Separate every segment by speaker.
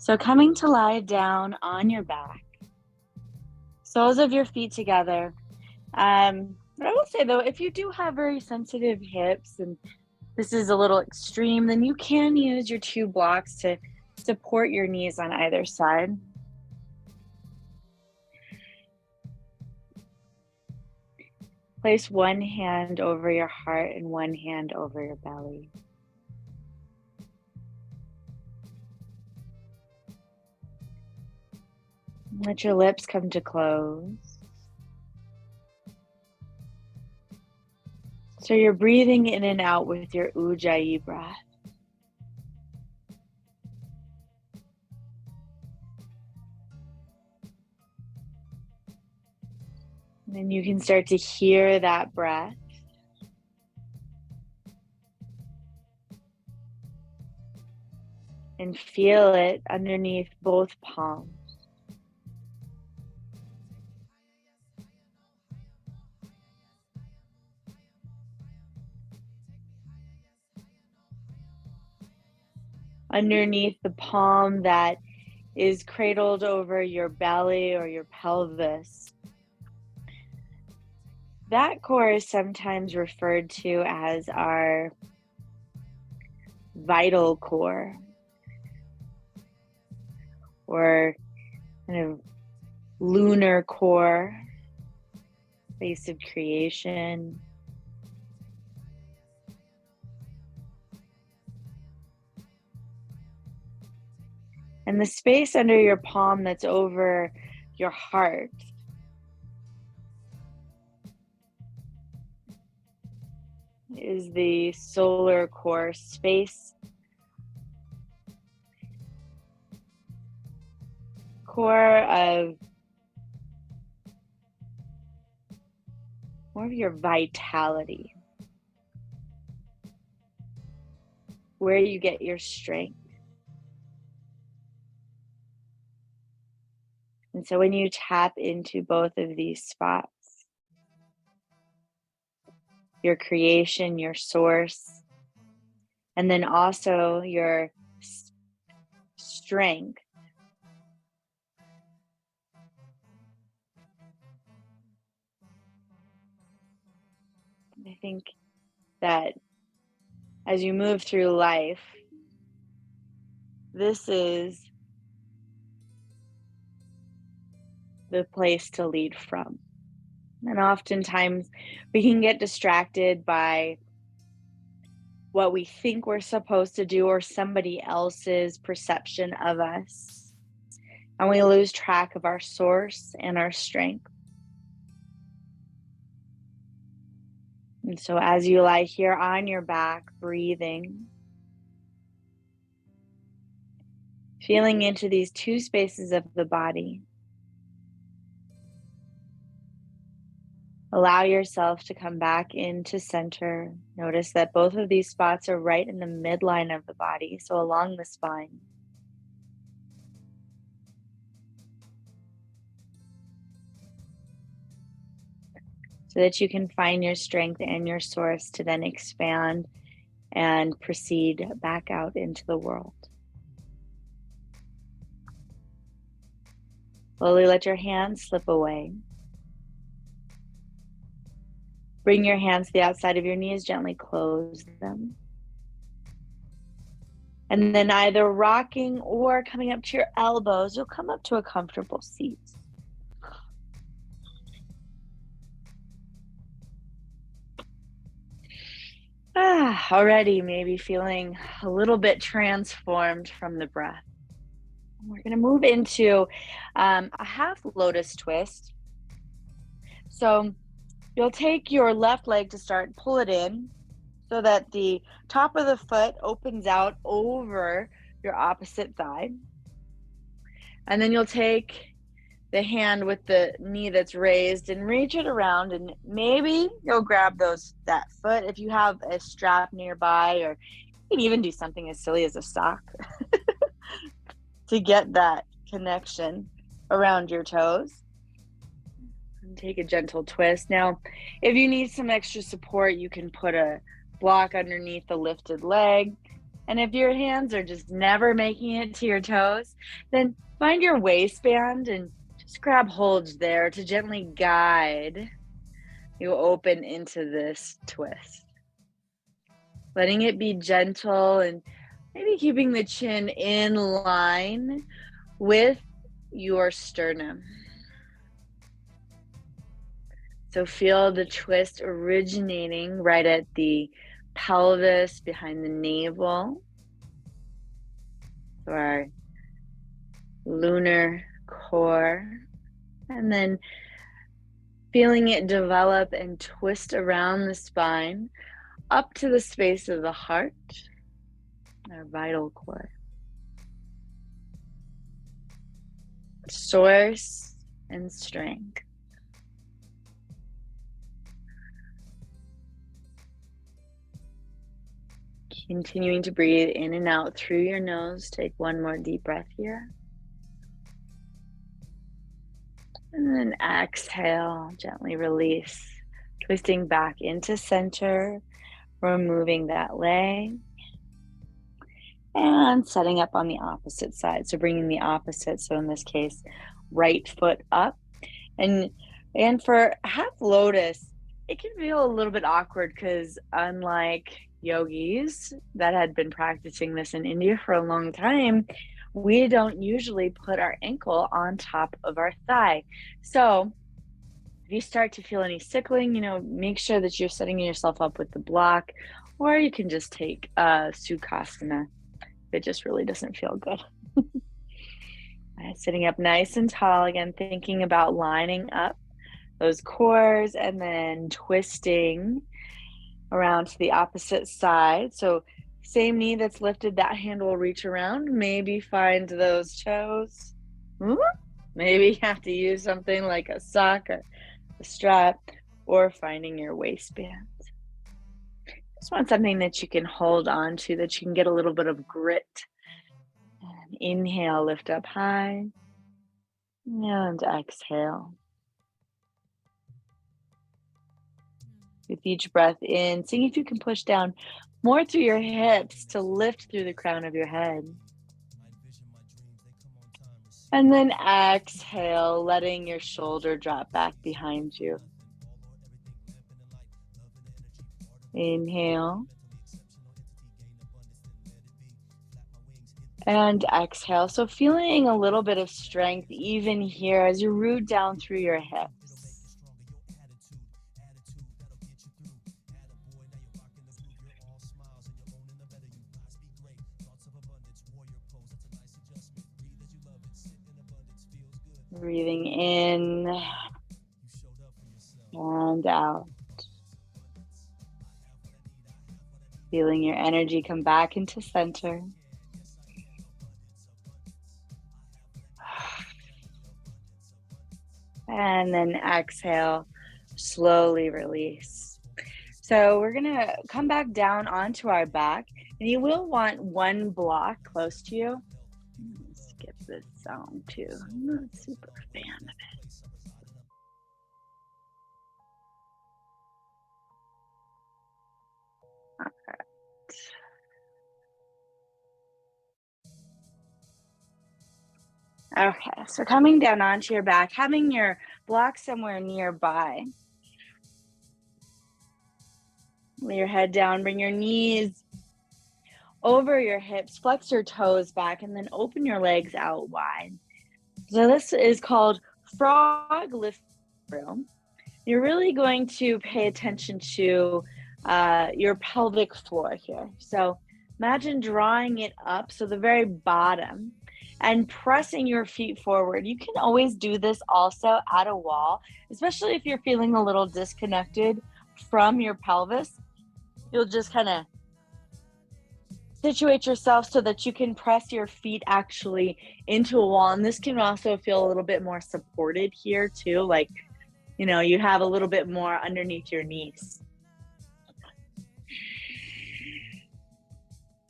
Speaker 1: So coming to lie down on your back, soles of your feet together. But I will say though, if you do have very sensitive hips and this is a little extreme, then you can use your two blocks to support your knees on either side. Place one hand over your heart and one hand over your belly. Let your lips come to close. So you're breathing in and out with your Ujjayi breath. And then you can start to hear that breath. And feel it underneath both palms. Underneath the palm that is cradled over your belly or your pelvis. That core is sometimes referred to as our vital core, or kind of lunar core, place of creation. And the space under your palm that's over your heart is the solar core space. Core of more of your vitality, where you get your strength. And so when you tap into both of these spots, your creation, your source, and then also your strength, I think that as you move through life, this is the place to lead from. And oftentimes we can get distracted by what we think we're supposed to do or somebody else's perception of us. And we lose track of our source and our strength. And so as you lie here on your back, breathing, feeling into these two spaces of the body, allow yourself to come back into center. Notice that both of these spots are right in the midline of the body, so along the spine. So that you can find your strength and your source to then expand and proceed back out into the world. Slowly let your hands slip away. Bring your hands to the outside of your knees, gently close them. And then either rocking or coming up to your elbows, you'll come up to a comfortable seat. Already maybe feeling a little bit transformed from the breath. We're going to move into a half lotus twist. So you'll take your left leg to start, pull it in so that the top of the foot opens out over your opposite thigh. And then you'll take the hand with the knee that's raised and reach it around, and maybe you'll grab that foot if you have a strap nearby, or you can even do something as silly as a sock to get that connection around your toes. And take a gentle twist. Now, if you need some extra support, you can put a block underneath the lifted leg And if your hands are just never making it to your toes, then find your waistband and just grab holds there to gently guide you open into this twist. Letting it be gentle and maybe keeping the chin in line with your sternum. So feel the twist originating right at the pelvis, behind the navel. So our lunar core. And then feeling it develop and twist around the spine up to the space of the heart, our vital cord. Source and strength. Continuing to breathe in and out through your nose. Take one more deep breath here. And then exhale, gently release, twisting back into center, removing that leg, and setting up on the opposite side. So bringing the opposite, so in this case, right foot up. And for half lotus, it can feel a little bit awkward because unlike yogis that had been practicing this in India for a long time, we don't usually put our ankle on top of our thigh. So if you start to feel any sickling, make sure that you're setting yourself up with the block, or you can just take Sukhasana. It just really doesn't feel good. Sitting up nice and tall, again, thinking about lining up those cores and then twisting around to the opposite side. So same knee that's lifted, that hand will reach around. Maybe find those toes. Maybe you have to use something like a sock or a strap, or finding your waistband. Just want something that you can hold on to, that you can get a little bit of grit. And inhale, lift up high. And exhale. With each breath in, seeing if you can push down more through your hips to lift through the crown of your head. And then exhale, letting your shoulder drop back behind you. Inhale. And exhale. So feeling a little bit of strength even here as you root down through your hips. Breathing in and out. Feeling your energy come back into center. And then exhale, slowly release. So we're gonna come back down onto our back, and you will want one block close to you. Skip this sound too. I'm not a super fan of it. All right. Okay, so coming down onto your back, having your block somewhere nearby. Lay your head down, bring your knees over your hips, flex your toes back, and then open your legs out wide. So this is called frog lift through. You're really going to pay attention to your pelvic floor here. So imagine drawing it up, so the very bottom, and pressing your feet forward. You can always do this also at a wall, especially if you're feeling a little disconnected from your pelvis. You'll just kind of situate yourself so that you can press your feet actually into a wall. And this can also feel a little bit more supported here too. Like, you have a little bit more underneath your knees.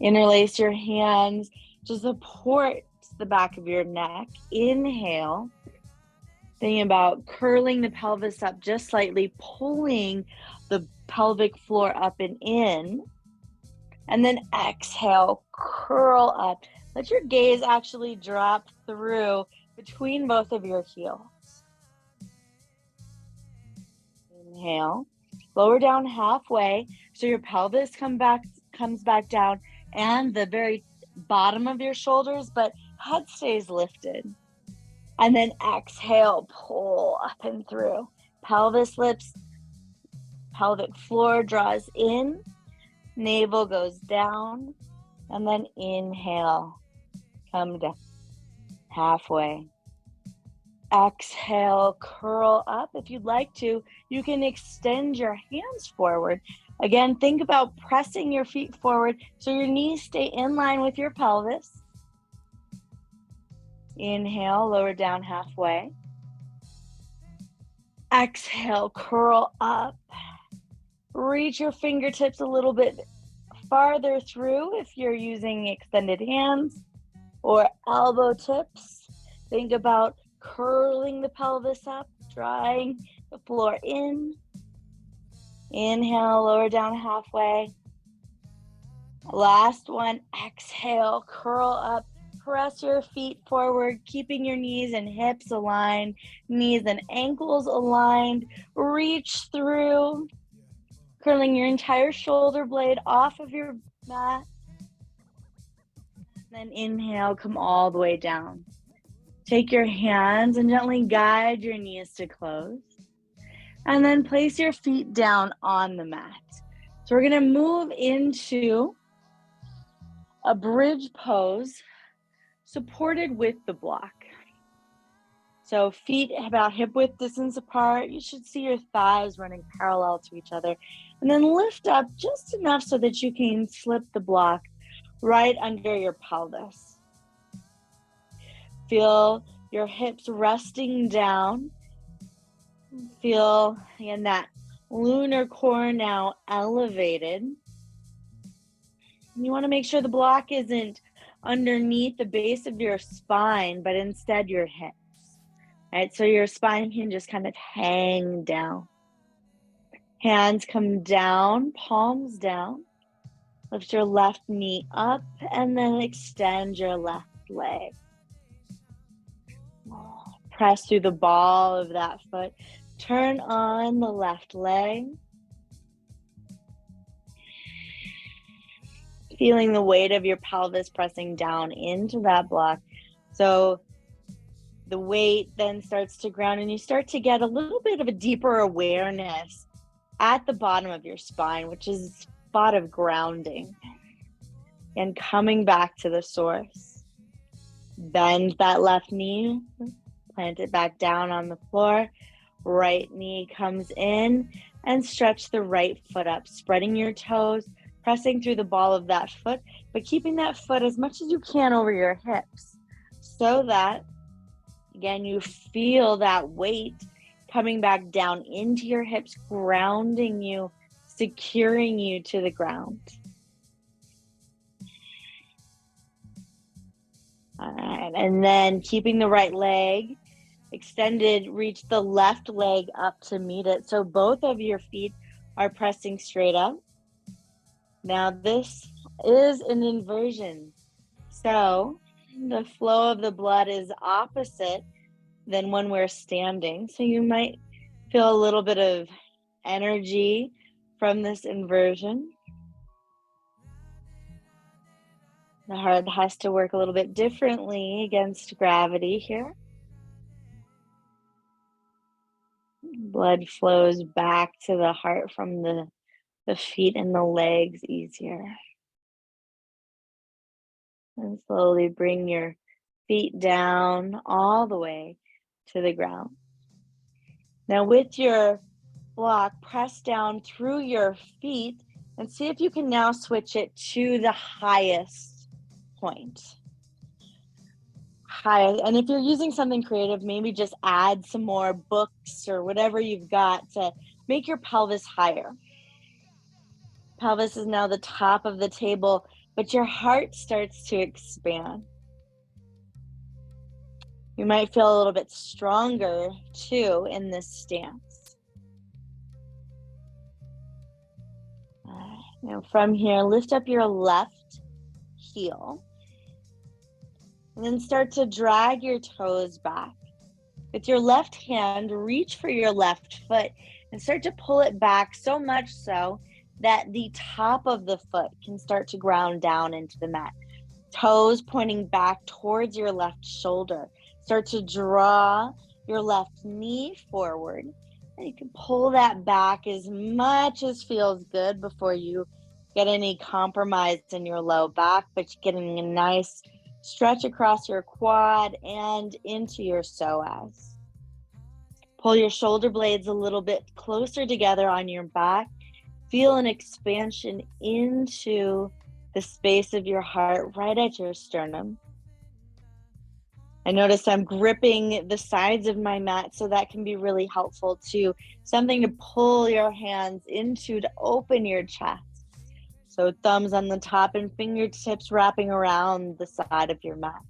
Speaker 1: Interlace your hands to support the back of your neck. Inhale. Thinking about curling the pelvis up just slightly, pulling the pelvic floor up and in. And then exhale, curl up. Let your gaze actually drop through between both of your heels. Inhale, lower down halfway so your pelvis comes back down and the very bottom of your shoulders, but head stays lifted. And then exhale, pull up and through. Pelvis lifts, pelvic floor draws in, navel goes down, and then inhale, come down halfway. Exhale, curl up. If you'd like to, you can extend your hands forward. Again, think about pressing your feet forward so your knees stay in line with your pelvis. Inhale, lower down halfway. Exhale, curl up. Reach your fingertips a little bit farther through if you're using extended hands or elbow tips. Think about curling the pelvis up, drawing the floor in. Inhale, lower down halfway. Last one, exhale, curl up. Press your feet forward, keeping your knees and hips aligned, knees and ankles aligned. Reach through, curling your entire shoulder blade off of your mat. Then inhale, come all the way down. Take your hands and gently guide your knees to close. And then place your feet down on the mat. So we're going to move into a bridge pose supported with the block. So feet about hip width distance apart. You should see your thighs running parallel to each other. And then lift up just enough so that you can slip the block right under your pelvis. Feel your hips resting down. Feel in that lunar core now elevated. You want to make sure the block isn't underneath the base of your spine, but instead your hips. Right, so your spine can just kind of hang down. Hands come down, palms down. Lift your left knee up and then extend your left leg. Press through the ball of that foot. Turn on the left leg. Feeling the weight of your pelvis pressing down into that block. So the weight then starts to ground and you start to get a little bit of a deeper awareness at the bottom of your spine, which is a spot of grounding. And coming back to the source. Bend that left knee, plant it back down on the floor. Right knee comes in and stretch the right foot up, spreading your toes, pressing through the ball of that foot, but keeping that foot as much as you can over your hips so that, again, you feel that weight coming back down into your hips, grounding you, securing you to the ground. All right, and then keeping the right leg extended, reach the left leg up to meet it. So both of your feet are pressing straight up. Now this is an inversion. So the flow of the blood is opposite than when we're standing. So you might feel a little bit of energy from this inversion. The heart has to work a little bit differently against gravity here. Blood flows back to the heart from the feet and the legs easier. And slowly bring your feet down all the way to the ground. Now with your block, press down through your feet and see if you can now switch it to the highest point. And if you're using something creative, maybe just add some more books or whatever you've got to make your pelvis higher. Pelvis is now the top of the table, but your heart starts to expand. You might feel a little bit stronger too in this stance. Now from here, lift up your left heel and then start to drag your toes back. With your left hand, reach for your left foot and start to pull it back so much so that the top of the foot can start to ground down into the mat. Toes pointing back towards your left shoulder. Start to draw your left knee forward. And you can pull that back as much as feels good before you get any compromise in your low back, but you're getting a nice stretch across your quad and into your psoas. Pull your shoulder blades a little bit closer together on your back. Feel an expansion into the space of your heart right at your sternum. I notice I'm gripping the sides of my mat, so that can be really helpful too. Something to pull your hands into to open your chest. So thumbs on the top and fingertips wrapping around the side of your mat.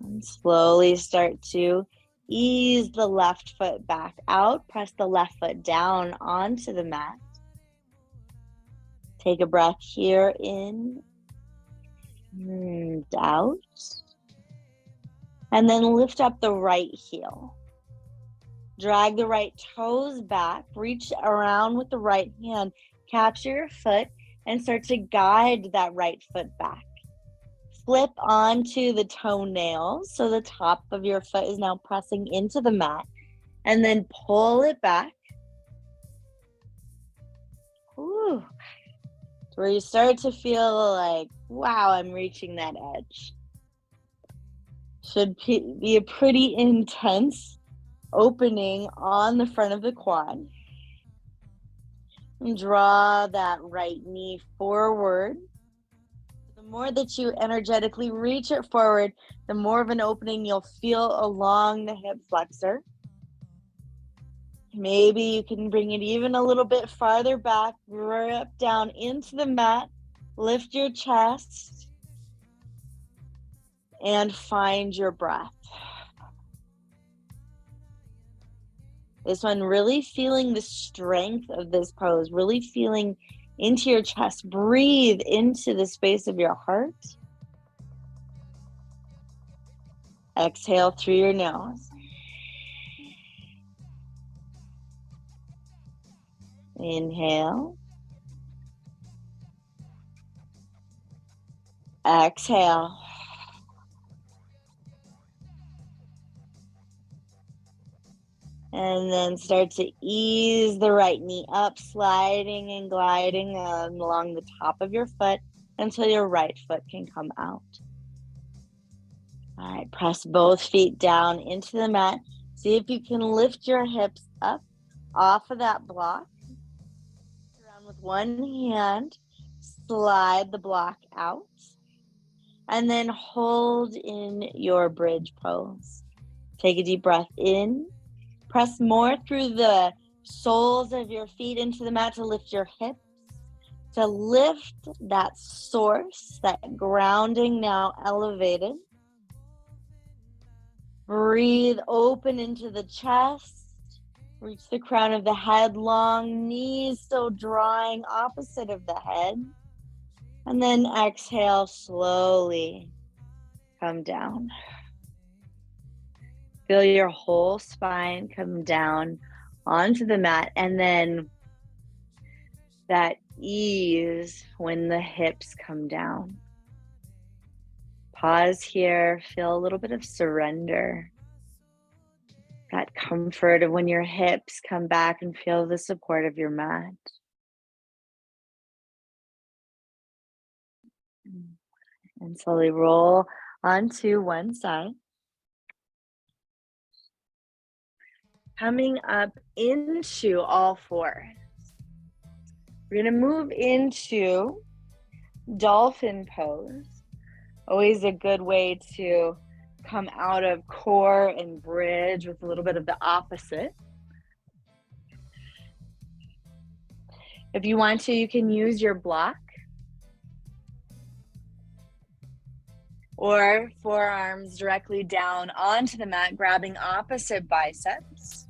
Speaker 1: And slowly start to ease the left foot back out. Press the left foot down onto the mat. Take a breath here in and out. And then lift up the right heel. Drag the right toes back. Reach around with the right hand. Capture your foot and start to guide that right foot back. Flip onto the toenails so the top of your foot is now pressing into the mat. And then pull it back. Ooh. Where you start to feel like, wow, I'm reaching that edge. Should be a pretty intense opening on the front of the quad. And draw that right knee forward. The more that you energetically reach it forward, the more of an opening you'll feel along the hip flexor. Maybe you can bring it even a little bit farther back, grip down into the mat, lift your chest, and find your breath. This one, really feeling the strength of this pose, really feeling into your chest. Breathe into the space of your heart. Exhale through your nose. Inhale. Exhale. And then start to ease the right knee up, sliding and gliding along the top of your foot until your right foot can come out. All right, press both feet down into the mat. See if you can lift your hips up off of that block. Around with one hand, slide the block out, and then hold in your bridge pose. Take a deep breath in. Press more through the soles of your feet into the mat to lift your hips, to lift that source, that grounding now elevated. Breathe open into the chest. Reach the crown of the head, long knees still drawing opposite of the head. And then exhale, slowly come down. Feel your whole spine come down onto the mat, and then that ease when the hips come down. Pause here, feel a little bit of surrender. That comfort of when your hips come back and feel the support of your mat. And slowly roll onto one side. Coming up into all fours. We're going to move into dolphin pose. Always a good way to come out of core and bridge with a little bit of the opposite. If you want to, you can use your block or forearms directly down onto the mat, grabbing opposite biceps.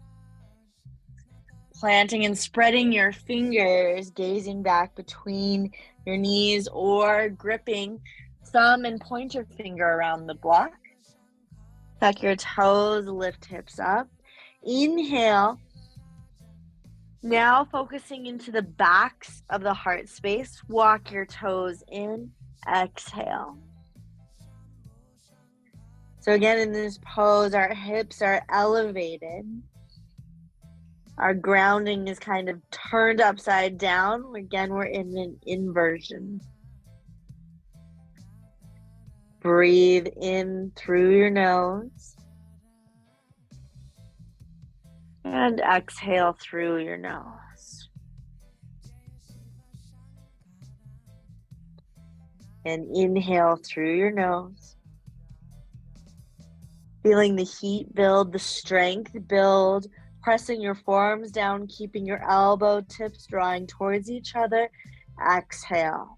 Speaker 1: planting and spreading your fingers, gazing back between your knees or gripping thumb and pointer finger around the block. Tuck your toes, lift hips up. Inhale. Now focusing into the backs of the heart space. Walk your toes in. Exhale. So again, in this pose, our hips are elevated. Our grounding is kind of turned upside down. Again, we're in an inversion. Breathe in through your nose. And exhale through your nose. And inhale through your nose. Feeling the heat build, the strength build. Pressing your forearms down, keeping your elbow tips drawing towards each other. Exhale.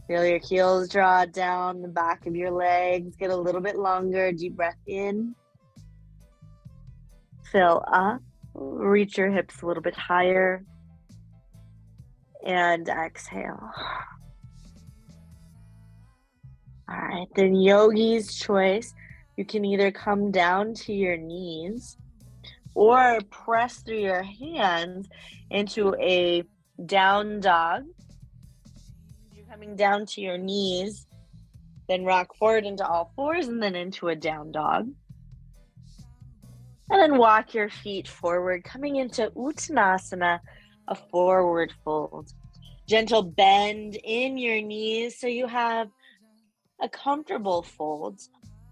Speaker 1: Feel your heels draw down the back of your legs. Get a little bit longer. Deep breath in. Fill up. Reach your hips a little bit higher. And exhale. All right, then yogi's choice. You can either come down to your knees or press through your hands into a down dog. You're coming down to your knees, then rock forward into all fours and then into a down dog. And then walk your feet forward, coming into Uttanasana, a forward fold. Gentle bend in your knees so you have a comfortable fold.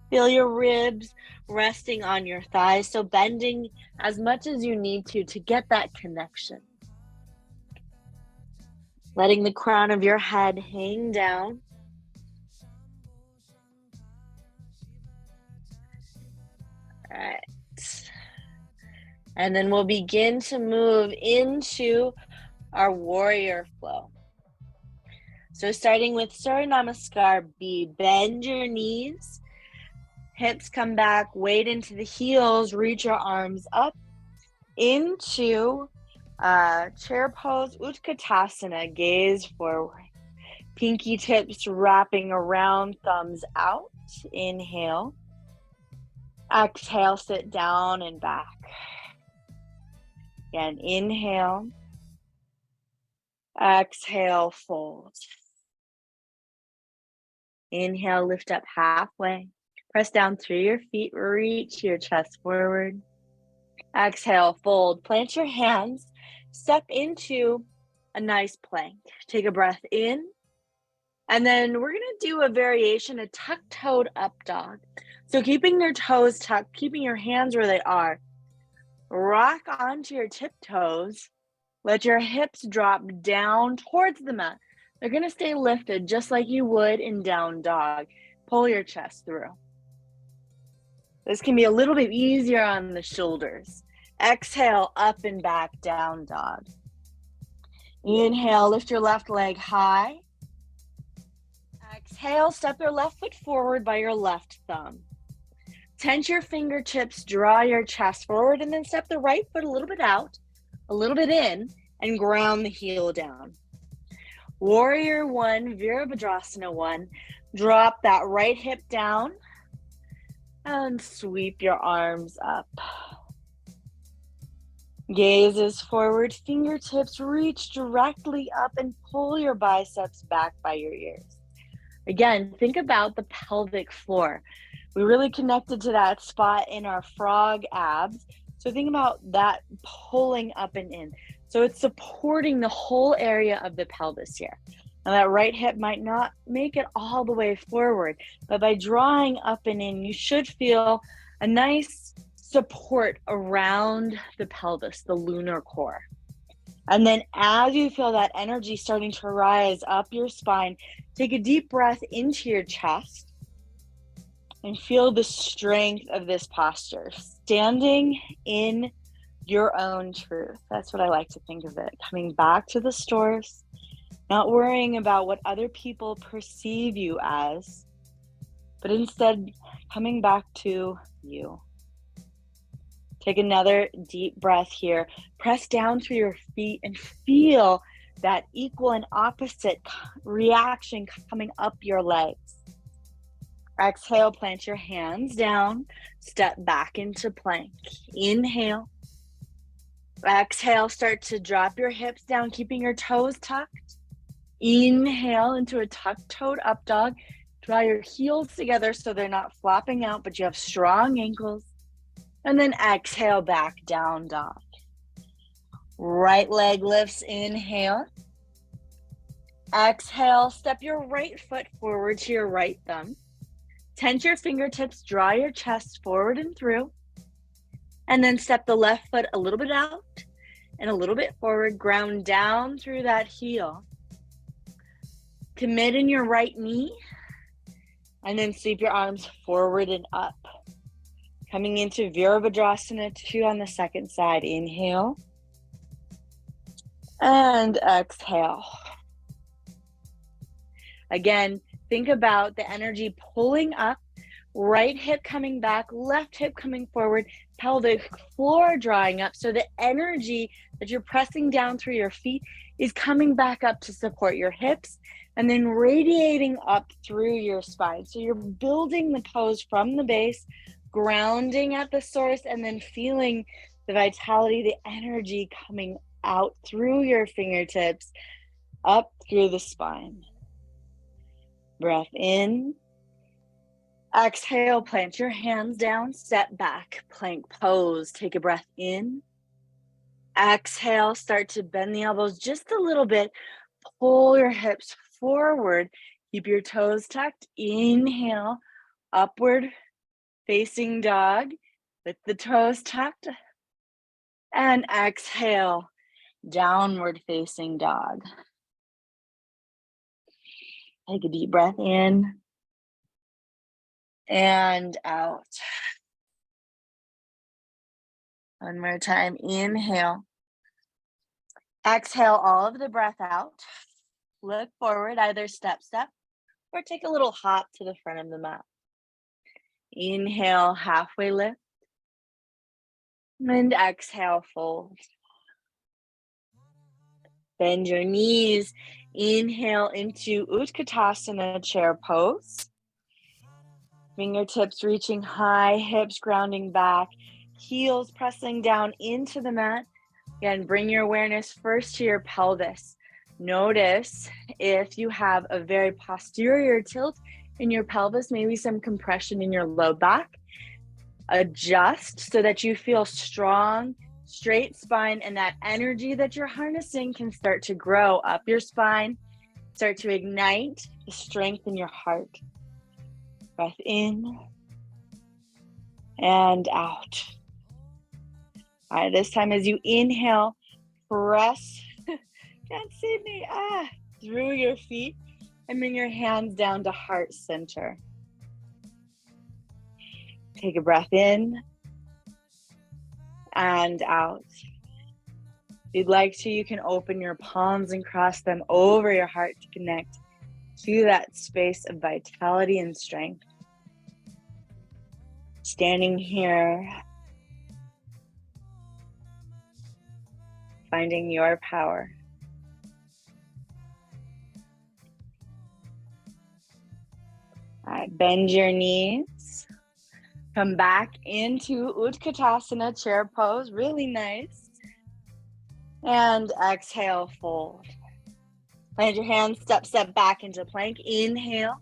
Speaker 1: Feel your ribs resting on your thighs, so bending as much as you need to get that connection. Letting the crown of your head hang down. All right. And then we'll begin to move into our warrior flow. So starting with Surya Namaskar B, bend your knees. Hips come back, weight into the heels, reach your arms up into chair pose, Utkatasana, gaze forward. Pinky tips wrapping around, thumbs out. Inhale. Exhale, sit down and back. Again, inhale. Exhale, fold. Inhale, lift up halfway. Press down through your feet, reach your chest forward. Exhale, fold. Plant your hands, step into a nice plank. Take a breath in, and then we're gonna do a variation, a tuck-toed up dog. So keeping your toes tucked, keeping your hands where they are. Rock onto your tiptoes. Let your hips drop down towards the mat. They're gonna stay lifted just like you would in down dog. Pull your chest through. This can be a little bit easier on the shoulders. Exhale, up and back, down dog. Inhale, lift your left leg high. Exhale, step your left foot forward by your left thumb. Tense your fingertips, draw your chest forward, and then step the right foot a little bit out, a little bit in, and ground the heel down. Warrior one, Virabhadrasana 1. Drop that right hip down and sweep your arms up. Gaze is forward, fingertips reach directly up and pull your biceps back by your ears. Again, think about the pelvic floor. We really connected to that spot in our frog abs. So think about that pulling up and in. So it's supporting the whole area of the pelvis here. Now that right hip might not make it all the way forward, but by drawing up and in, you should feel a nice support around the pelvis, the lunar core. And then as you feel that energy starting to rise up your spine, take a deep breath into your chest and feel the strength of this posture, standing in your own truth. That's what I like to think of it. Coming back to the source, not worrying about what other people perceive you as, but instead coming back to you. Take another deep breath here. Press down through your feet and feel that equal and opposite reaction coming up your legs. Exhale, plant your hands down, step back into plank. Inhale. Exhale, start to drop your hips down, keeping your toes tucked. Inhale into a tuck-toed up dog. Draw your heels together so they're not flopping out, but you have strong ankles. And then exhale, back down dog. Right leg lifts, inhale. Exhale, step your right foot forward to your right thumb. Tense your fingertips, draw your chest forward and through. And then step the left foot a little bit out and a little bit forward. Ground down through that heel. Commit in your right knee. And then sweep your arms forward and up. Coming into Virabhadrasana II on the second side. Inhale. And exhale. Again, think about the energy pulling up, right hip coming back, left hip coming forward, pelvic floor drawing up. So the energy that you're pressing down through your feet is coming back up to support your hips and then radiating up through your spine. So you're building the pose from the base, grounding at the source, and then feeling the vitality, the energy coming out through your fingertips, up through the spine. Breath in. Exhale, plant your hands down, step back, plank pose. Take a breath in. Exhale, start to bend the elbows just a little bit. Pull your hips forward. Keep your toes tucked. Inhale, upward facing dog with the toes tucked. And exhale, downward facing dog. Take a deep breath in and out. One more time, inhale. Exhale all of the breath out. Look forward, either step, or take a little hop to the front of the mat. Inhale, halfway lift. And exhale, fold. Bend your knees. Inhale into Utkatasana chair pose. Fingertips reaching high, hips grounding back, heels pressing down into the mat. Again, bring your awareness first to your pelvis. Notice if you have a very posterior tilt in your pelvis, maybe some compression in your low back. Adjust so that you feel strong, straight spine, and that energy that you're harnessing can start to grow up your spine, start to ignite the strength in your heart. Breath in and out. All right, this time as you inhale, press, can't see me, through your feet and bring your hands down to heart center. Take a breath in and out. If you'd like to, you can open your palms and cross them over your heart to connect to that space of vitality and strength. Standing here, finding your power. All right, bend your knees. Come back into Utkatasana chair pose, really nice. And exhale, fold. Plant your hands, step back into plank. Inhale.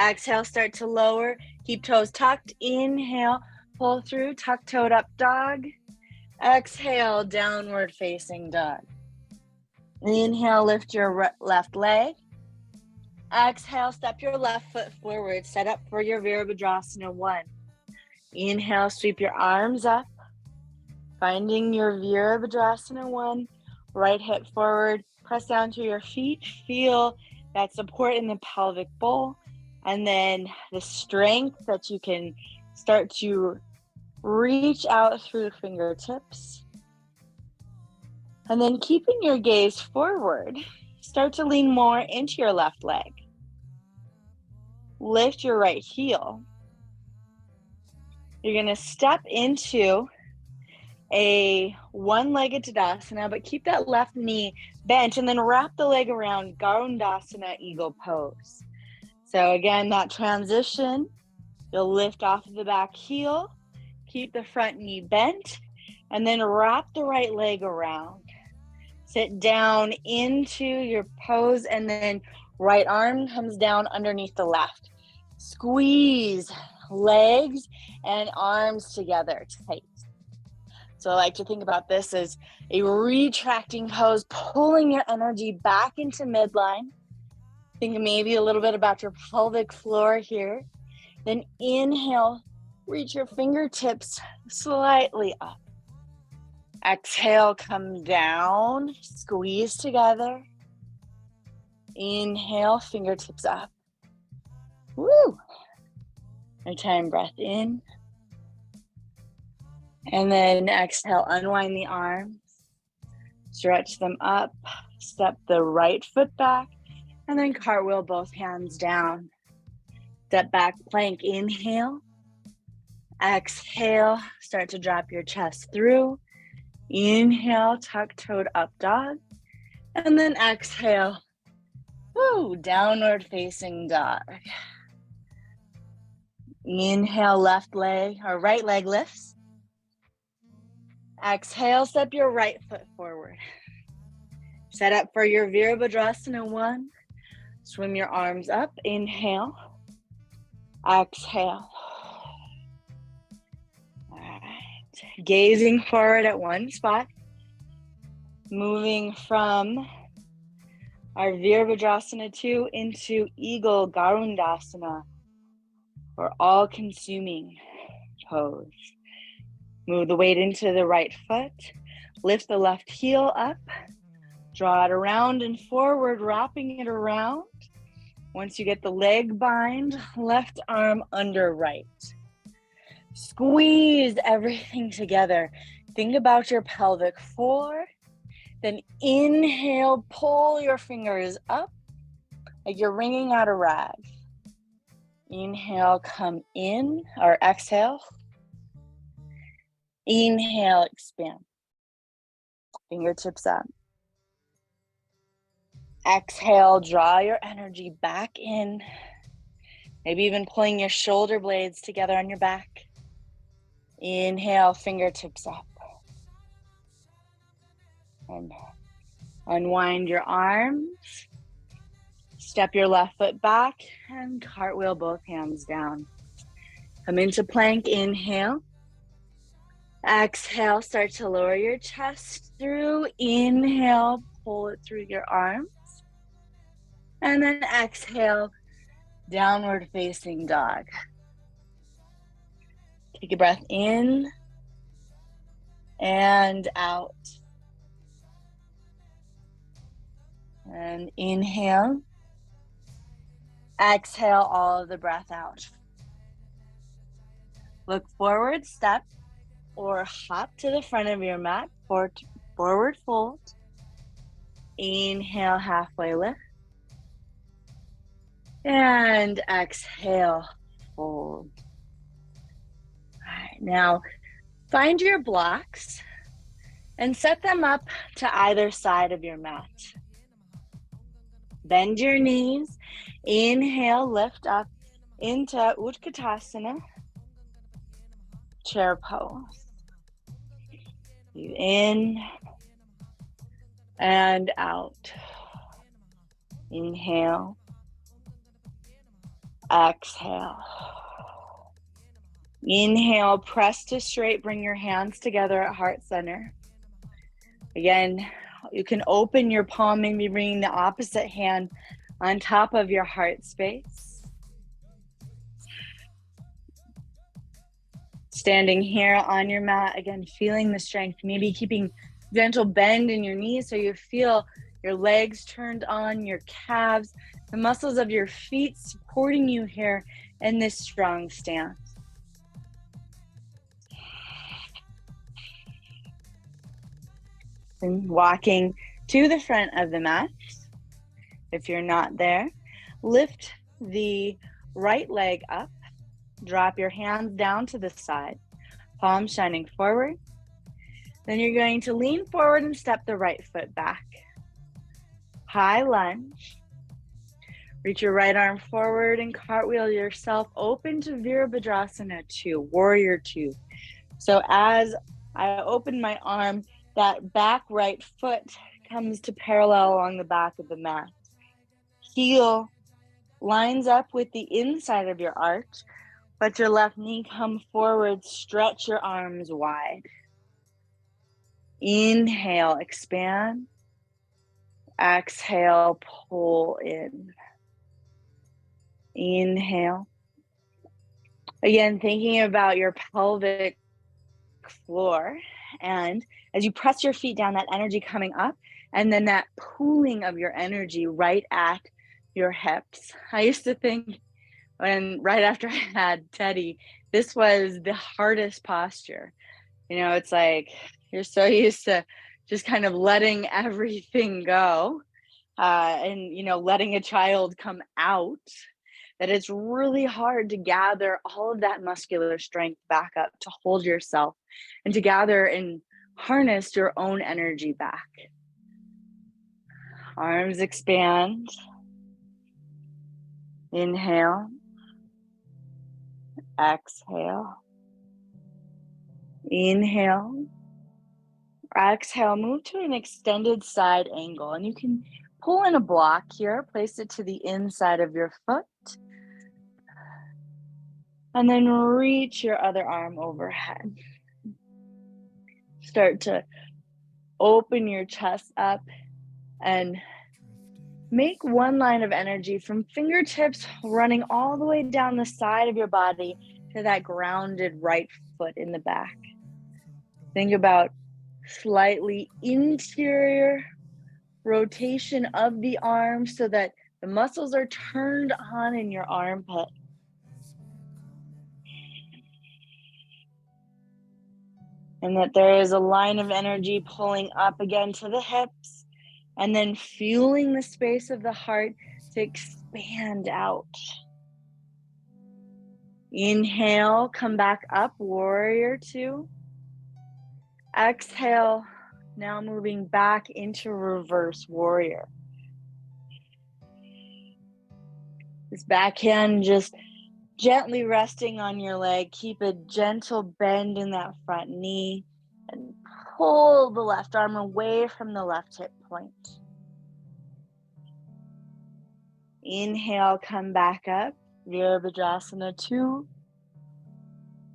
Speaker 1: Exhale, start to lower. Keep toes tucked. Inhale, pull through, tuck-toed up dog. Exhale, downward facing dog. Inhale, lift your left leg. Exhale, step your left foot forward. Set up for your Virabhadrasana I. Inhale, sweep your arms up. Finding your Virabhadrasana I. Right hip forward. Press down to your feet. Feel that support in the pelvic bowl. And then the strength that you can start to reach out through the fingertips. And then keeping your gaze forward, start to lean more into your left leg. Lift your right heel. You're going to step into a one-legged Tadasana, but keep that left knee bent and then wrap the leg around Garudasana Eagle Pose. So again, that transition, you'll lift off of the back heel, keep the front knee bent, and then wrap the right leg around. Sit down into your pose, and then right arm comes down underneath the left. Squeeze legs and arms together tight. So I like to think about this as a retracting pose, pulling your energy back into midline. Think maybe a little bit about your pelvic floor here. Then inhale, reach your fingertips slightly up. Exhale, come down, squeeze together. Inhale, fingertips up. Woo! One time, breath in. And then exhale, unwind the arms. Stretch them up. Step the right foot back. And then cartwheel both hands down. Step back, plank, inhale. Exhale, start to drop your chest through. Inhale, tuck-toed up dog. And then exhale, downward facing dog. Inhale, left leg or right leg lifts. Exhale, step your right foot forward. Set up for your Virabhadrasana 1. Swim your arms up. Inhale. Exhale. All right. Gazing forward at one spot. Moving from our Virabhadrasana 2 into Eagle Garudasana, or all-consuming pose. Move the weight into the right foot. Lift the left heel up. Draw it around and forward, wrapping it around. Once you get the leg bind, left arm under right. Squeeze everything together. Think about your pelvic floor. Then inhale, pull your fingers up like you're wringing out a rag. Inhale, come in, or exhale. Inhale, expand. Fingertips up. Exhale, draw your energy back in. Maybe even pulling your shoulder blades together on your back. Inhale, fingertips up. And unwind your arms. Step your left foot back and cartwheel both hands down. Come into plank, inhale. Exhale, start to lower your chest through. Inhale, pull it through your arms. And then exhale, downward facing dog. Take a breath in and out. And inhale. Exhale all of the breath out. Look forward, step, or hop to the front of your mat, forward fold. Inhale, halfway lift. And exhale, fold. All right, now find your blocks and set them up to either side of your mat. Bend your knees. Inhale, lift up into Utkatasana, chair pose. Breathe in and out. Inhale. Exhale. Inhale, press to straight, bring your hands together at heart center. Again, you can open your palm, maybe bringing the opposite hand on top of your heart space. Standing here on your mat, again, feeling the strength, maybe keeping gentle bend in your knees so you feel your legs turned on, your calves, the muscles of your feet supporting you here in this strong stance. And walking to the front of the mat. If you're not there, lift the right leg up. Drop your hands down to the side, palms shining forward. Then you're going to lean forward and step the right foot back. High lunge. Reach your right arm forward and cartwheel yourself open to Virabhadrasana II, Warrior II. So as I open my arm, that back right foot comes to parallel along the back of the mat. Heel lines up with the inside of your arch. Let your left knee come forward, stretch your arms wide. Inhale, expand. Exhale, pull in. Inhale. Again, thinking about your pelvic floor, and as you press your feet down, that energy coming up, and then that pooling of your energy right at your hips. I used to think right after I had Teddy, this was the hardest posture. It's like you're so used to just kind of letting everything go, and letting a child come out, that it's really hard to gather all of that muscular strength back up to hold yourself and to gather and harness your own energy back. Arms expand. Inhale. Exhale. Inhale. Exhale, move to an extended side angle, and you can pull in a block here, place it to the inside of your foot, and then reach your other arm overhead. Start to open your chest up and make one line of energy from fingertips running all the way down the side of your body to that grounded right foot in the back. Think about slightly interior rotation of the arm so that the muscles are turned on in your armpit. And that there is a line of energy pulling up again to the hips, and then fueling the space of the heart to expand out. Inhale, come back up, Warrior II. Exhale, now moving back into reverse warrior. This backhand just gently resting on your leg. Keep a gentle bend in that front knee and pull the left arm away from the left hip point. Inhale, come back up, Virabhadrasana II.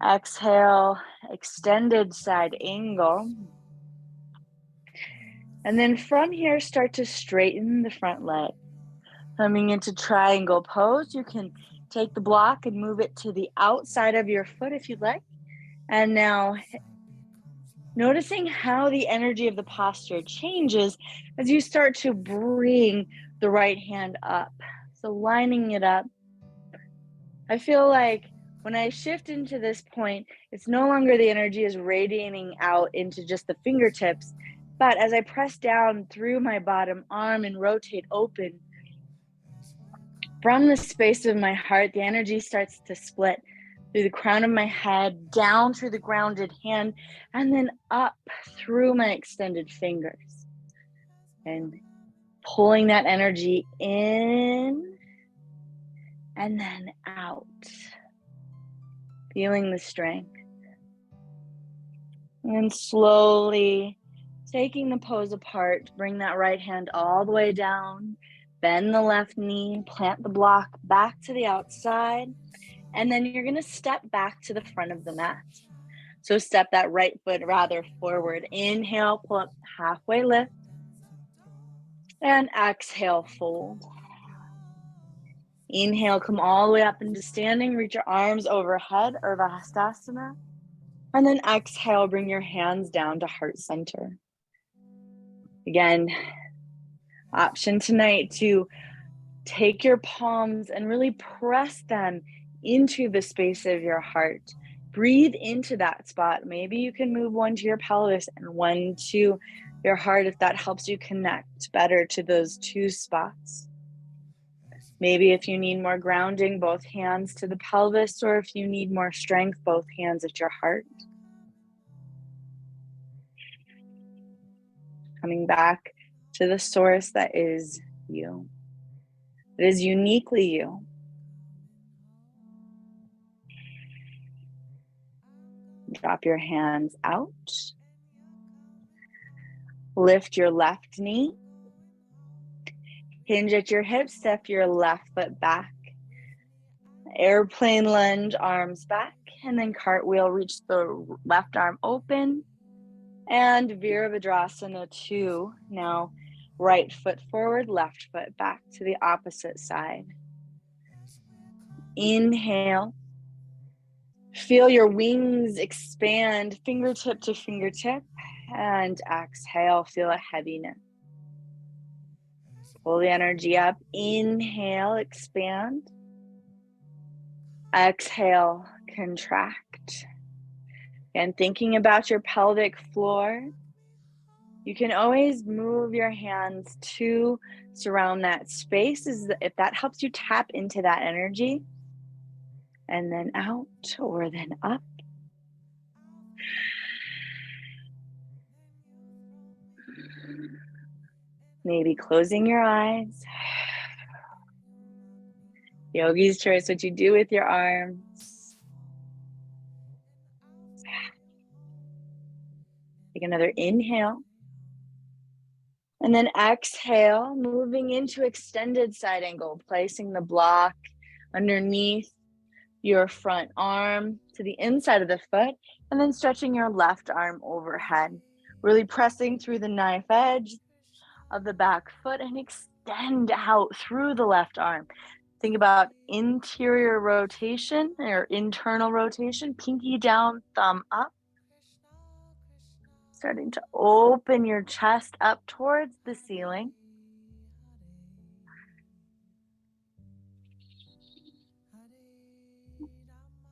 Speaker 1: Exhale, extended side angle. And then from here, start to straighten the front leg. Coming into triangle pose, you can take the block and move it to the outside of your foot if you'd like. And now noticing how the energy of the posture changes as you start to bring the right hand up. So lining it up. I feel like when I shift into this point, it's no longer the energy is radiating out into just the fingertips, but as I press down through my bottom arm and rotate open, from the space of my heart, the energy starts to split through the crown of my head, down through the grounded hand, and then up through my extended fingers. And pulling that energy in and then out. Feeling the strength. And slowly taking the pose apart, bring that right hand all the way down. Bend the left knee, plant the block back to the outside, and then you're going to step back to the front of the mat. So step that right foot rather forward. Inhale, pull up, halfway lift, and exhale, fold. Inhale, come all the way up into standing, reach your arms overhead, Virabhadrasana, and then exhale, bring your hands down to heart center. Again, option tonight to take your palms and really press them into the space of your heart. Breathe into that spot. Maybe you can move one to your pelvis and one to your heart if that helps you connect better to those two spots. Maybe if you need more grounding, both hands to the pelvis, or if you need more strength, both hands at your heart. coming back to the source that is you. It is uniquely you. Drop your hands out. Lift your left knee. Hinge at your hips, step your left foot back. Airplane lunge, arms back, and then cartwheel, reach the left arm open. And Virabhadrasana II. Now, right foot forward, left foot back to the opposite side. Inhale. Feel your wings expand, fingertip to fingertip. And exhale, feel a heaviness. Pull the energy up. Inhale, expand. Exhale, contract. And thinking about your pelvic floor, you can always move your hands to surround that space if that helps you tap into that energy. And then out or then up. Maybe closing your eyes. Yogi's choice, what you do with your arms. Take another inhale. And then exhale, moving into extended side angle, placing the block underneath your front arm to the inside of the foot, and then stretching your left arm overhead. Really pressing through the knife edge of the back foot and extend out through the left arm. Think about interior rotation or internal rotation, pinky down, thumb up. Starting to open your chest up towards the ceiling.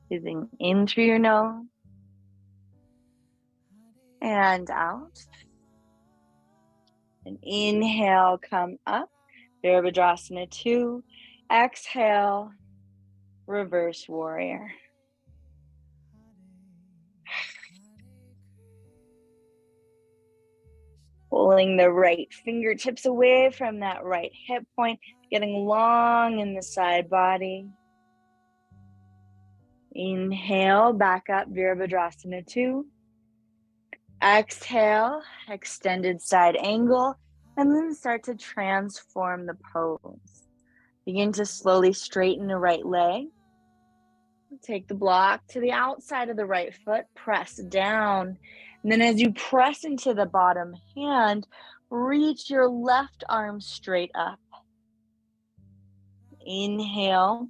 Speaker 1: Breathing in through your nose and out. And inhale, come up. Virabhadrasana II. Exhale, reverse warrior. Pulling the right fingertips away from that right hip point, getting long in the side body. Inhale, back up, Virabhadrasana II. Exhale, extended side angle, and then start to transform the pose. Begin to slowly straighten the right leg. Take the block to the outside of the right foot, press down. And then as you press into the bottom hand, reach your left arm straight up. Inhale.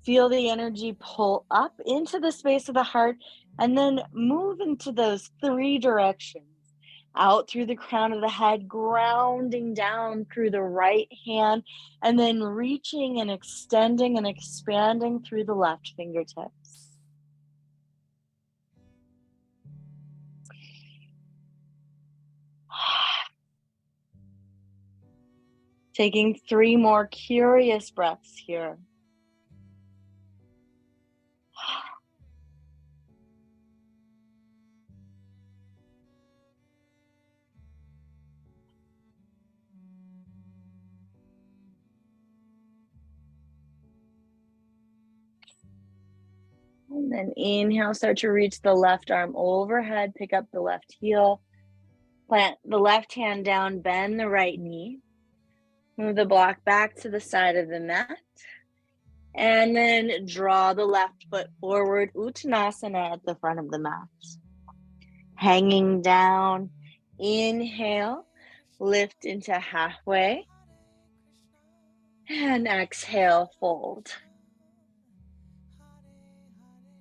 Speaker 1: Feel the energy pull up into the space of the heart and then move into those three directions. Out through the crown of the head, grounding down through the right hand, and then reaching and extending and expanding through the left fingertips. Taking 3 more curious breaths here. And then inhale, start to reach the left arm overhead, pick up the left heel, plant the left hand down, bend the right knee, move the block back to the side of the mat, and then draw the left foot forward, Uttanasana at the front of the mat. Hanging down, inhale, lift into halfway, and exhale, fold.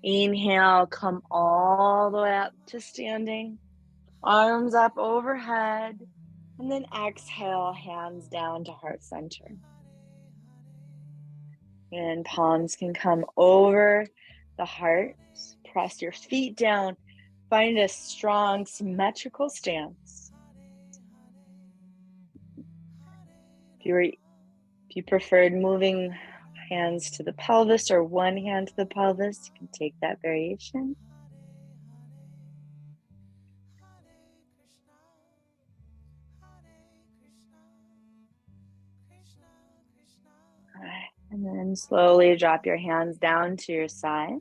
Speaker 1: Inhale, come all the way up to standing, arms up overhead, and then exhale, hands down to heart center. And palms can come over the heart, press your feet down, find a strong symmetrical stance. If you preferred moving hands to the pelvis or one hand to the pelvis, you can take that variation. And then slowly drop your hands down to your side.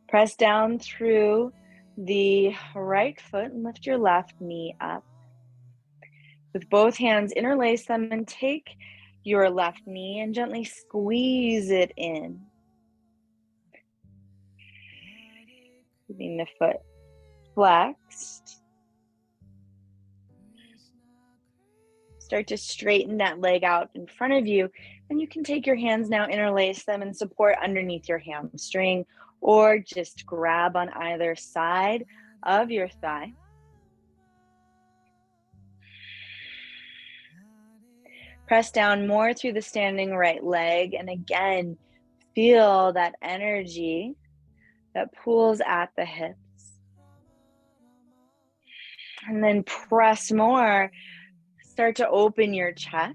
Speaker 1: Press down through the right foot and lift your left knee up. With both hands, interlace them and take your left knee and gently squeeze it in. Keeping the foot flexed. Start to straighten that leg out in front of you, and you can take your hands now, interlace them, and support underneath your hamstring, or just grab on either side of your thigh. Press down more through the standing right leg, and again, feel that energy that pulls at the hips. And then press more. Start to open your chest,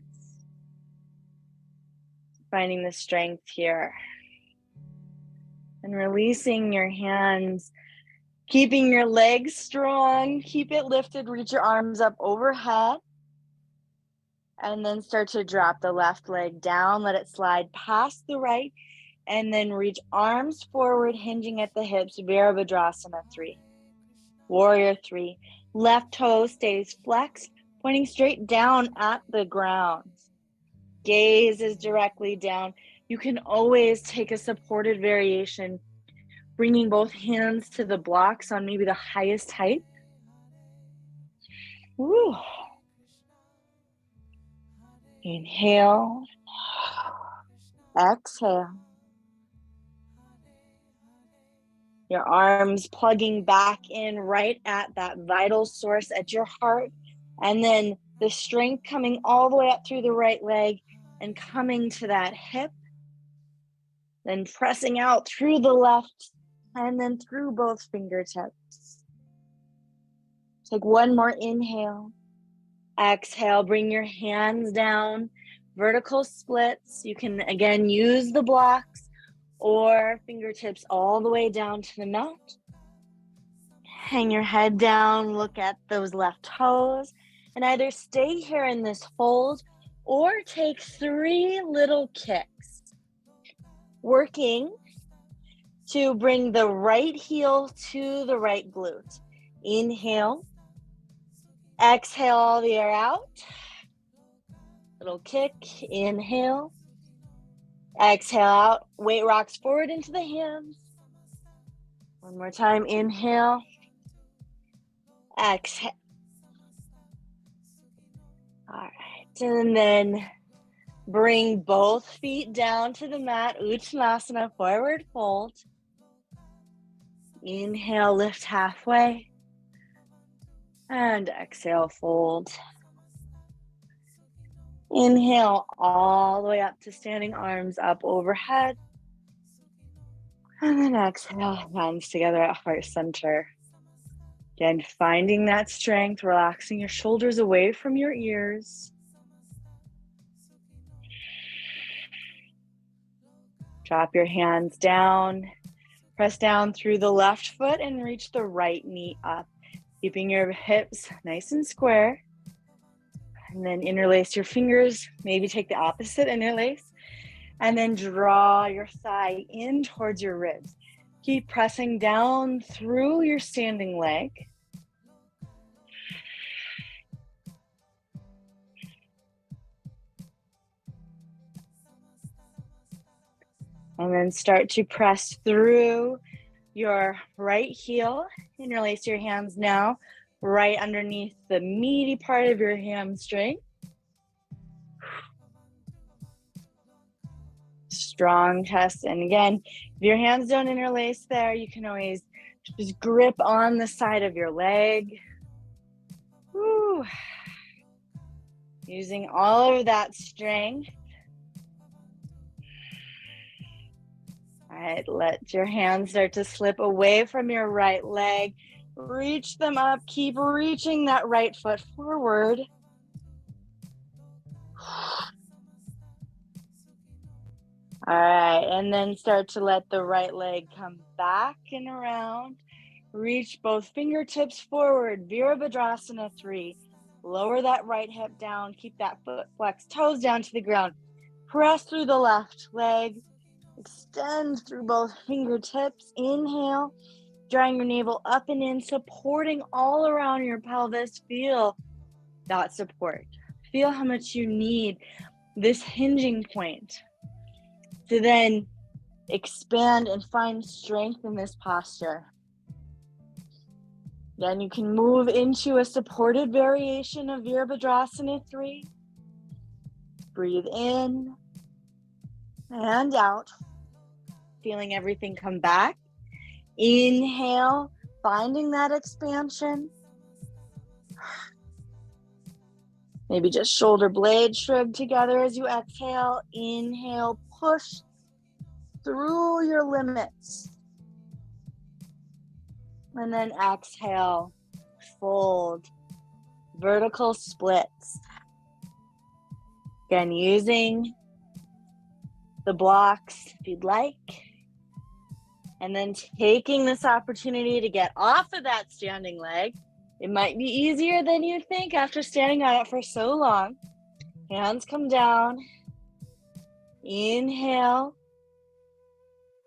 Speaker 1: finding the strength here. And releasing your hands, keeping your legs strong, keep it lifted, reach your arms up overhead. And then start to drop the left leg down, let it slide past the right, and then reach arms forward, hinging at the hips, Virabhadrasana III. Warrior III. Left toe stays flexed, pointing straight down at the ground. Gaze is directly down. You can always take a supported variation, bringing both hands to the blocks on maybe the highest height. Woo. Inhale. Exhale. Your arms plugging back in right at that vital source at your heart. And then the strength coming all the way up through the right leg and coming to that hip. Then pressing out through the left and then through both fingertips. Take one more inhale. Exhale, bring your hands down. Vertical splits. You can again use the blocks or fingertips all the way down to the mat. Hang your head down, look at those left toes, and either stay here in this hold or take 3 little kicks. Working to bring the right heel to the right glute. Inhale. Exhale all the air out. Little kick, inhale. Exhale out, weight rocks forward into the hands. One more time, inhale. Exhale. All right, and then bring both feet down to the mat, Uttanasana, forward fold. Inhale, lift halfway. And exhale, fold. Inhale all the way up to standing arms up overhead. And then exhale, hands together at heart center. Again, finding that strength, relaxing your shoulders away from your ears. Drop your hands down. Press down through the left foot and reach the right knee up. Keeping your hips nice and square. And then interlace your fingers. Maybe take the opposite, interlace. And then draw your thigh in towards your ribs. Keep pressing down through your standing leg. And then start to press through your right heel. Interlace your hands now right underneath the meaty part of your hamstring. Strong chest. And again, if your hands don't interlace there, you can always just grip on the side of your leg. Woo. Using all of that strength. All right, let your hands start to slip away from your right leg. Reach them up. Keep reaching that right foot forward. All right, and then start to let the right leg come back and around. Reach both fingertips forward, Virabhadrasana III. Lower that right hip down. Keep that foot flexed, toes down to the ground. Press through the left leg. Extend through both fingertips. Inhale, drawing your navel up and in, supporting all around your pelvis. Feel that support. Feel how much you need this hinging point to then expand and find strength in this posture. Then you can move into a supported variation of Virabhadrasana III. Breathe in and out, feeling everything come back. Inhale, finding that expansion. Maybe just shoulder blades shrug together as you exhale. Inhale, push through your limits. And then exhale, fold, vertical splits. Again, using the blocks if you'd like. And then taking this opportunity to get off of that standing leg. It might be easier than you think after standing on it for so long. Hands come down. Inhale.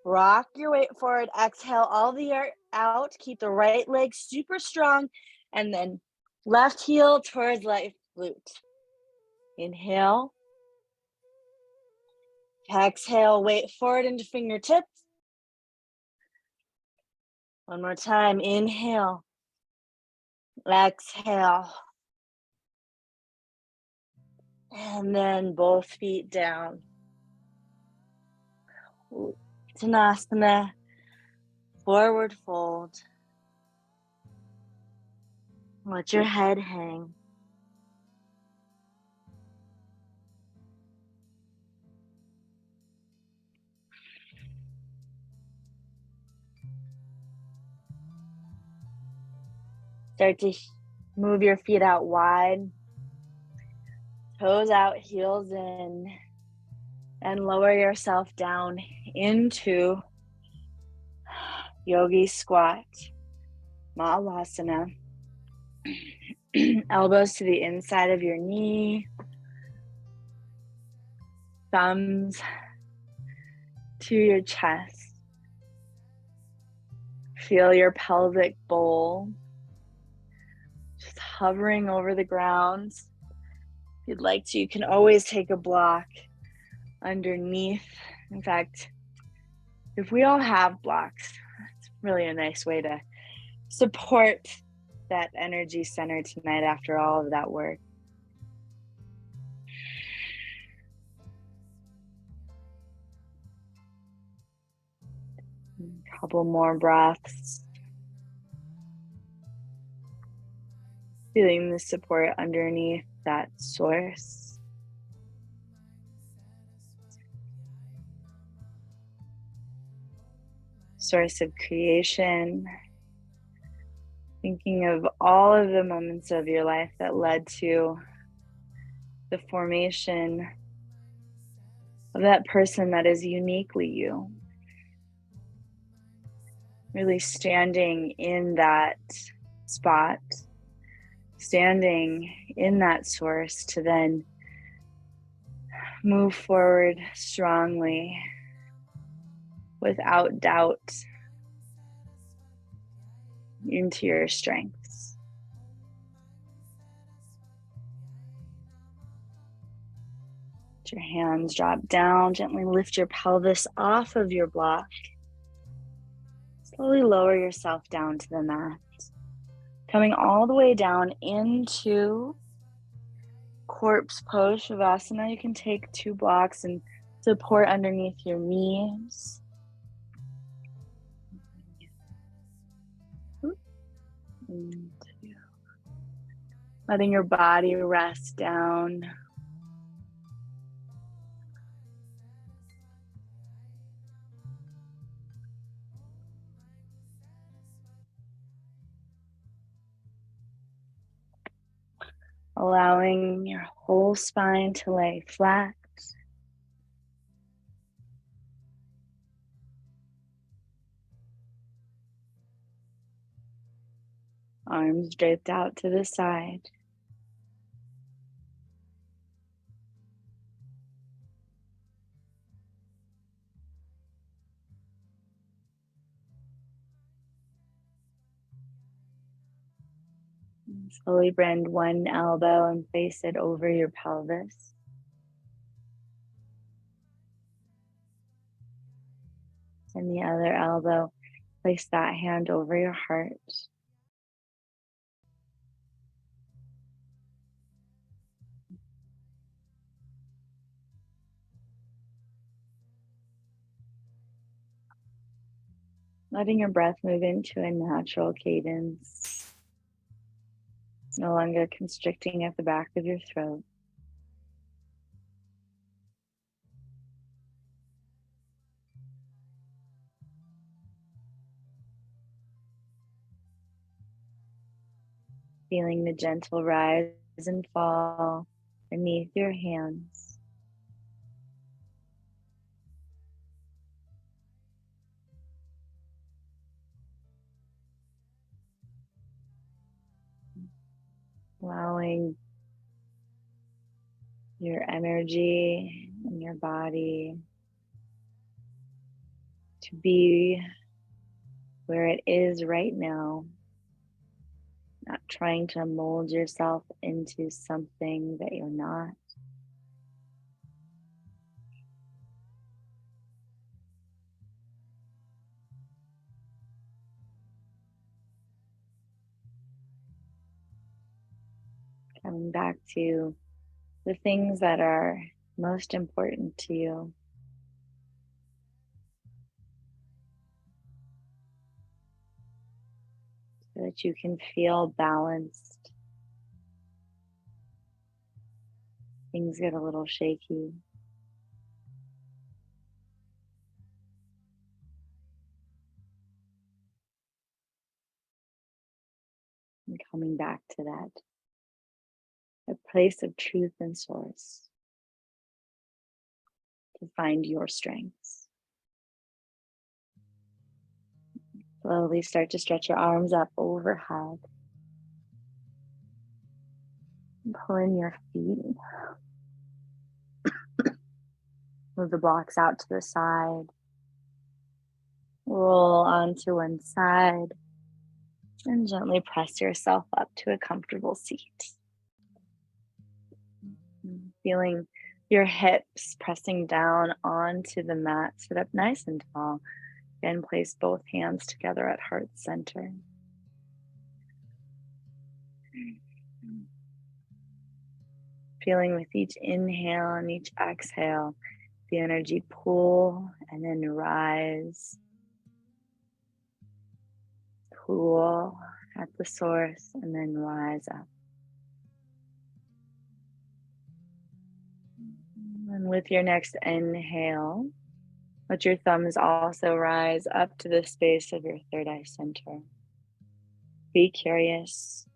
Speaker 1: Rock your weight forward. Exhale all the air out. Keep the right leg super strong. And then left heel towards left glute. Inhale. Exhale, weight forward into fingertips. One more time. Inhale. Exhale. And then both feet down. Uttanasana. Forward fold. Let your head hang. Start to move your feet out wide. Toes out, heels in. And lower yourself down into yogi squat. Malasana. Elbows to the inside of your knee. Thumbs to your chest. Feel your pelvic bowl just hovering over the ground. If you'd like to, you can always take a block underneath. In fact, if we all have blocks, it's really a nice way to support that energy center tonight after all of that work. A couple more breaths. Feeling the support underneath that source. Source of creation. Thinking of all of the moments of your life that led to the formation of that person that is uniquely you. Really standing in that spot, standing in that source to then move forward strongly without doubt into your strengths. Let your hands drop down, gently lift your pelvis off of your block. Slowly lower yourself down to the mat. Coming all the way down into corpse pose, Shavasana. You can take 2 blocks and support underneath your knees. And letting your body rest down. Allowing your whole spine to lay flat. Arms draped out to the side. Slowly bend one elbow and place it over your pelvis. And the other elbow, place that hand over your heart. Letting your breath move into a natural cadence, no longer constricting at the back of your throat. Feeling the gentle rise and fall beneath your hands. Allowing your energy and your body to be where it is right now, not trying to mold yourself into something that you're not. Coming back to the things that are most important to you, so that you can feel balanced. Things get a little shaky. And coming back to that, a place of truth and source to find your strengths. Slowly start to stretch your arms up overhead. Pull in your feet. Move the blocks out to the side. Roll onto one side. And gently press yourself up to a comfortable seat. Feeling your hips pressing down onto the mat. Sit up nice and tall. Again, place both hands together at heart center. Feeling with each inhale and each exhale, the energy pull and then rise. Cool at the source and then rise up. And with your next inhale, let your thumbs also rise up to the space of your third eye center. Be curious.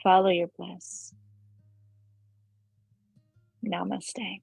Speaker 1: Follow your bliss. Namaste.